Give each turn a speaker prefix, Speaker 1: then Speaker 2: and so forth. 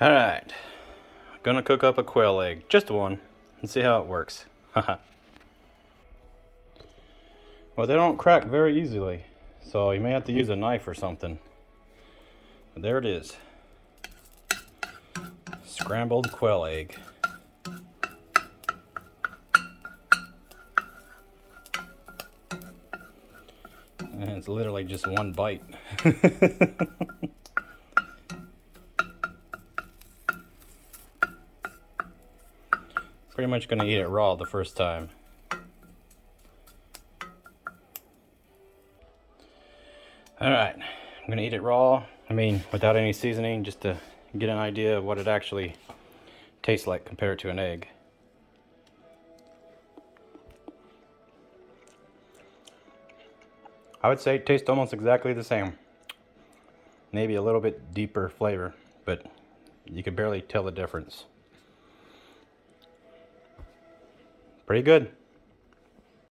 Speaker 1: Alright, gonna cook up a quail egg, just one, and see how it works. Well, they don't crack very easily, so you may have to use a knife or something. But there it is. Scrambled quail egg. And it's literally just one bite. Pretty much gonna eat it raw the first time. Alright, I'm gonna eat it raw. I mean, without any seasoning, just to get an idea of what it actually tastes like compared to an egg. I would say it tastes almost exactly the same. Maybe a little bit deeper flavor, but you could barely tell the difference. Pretty good.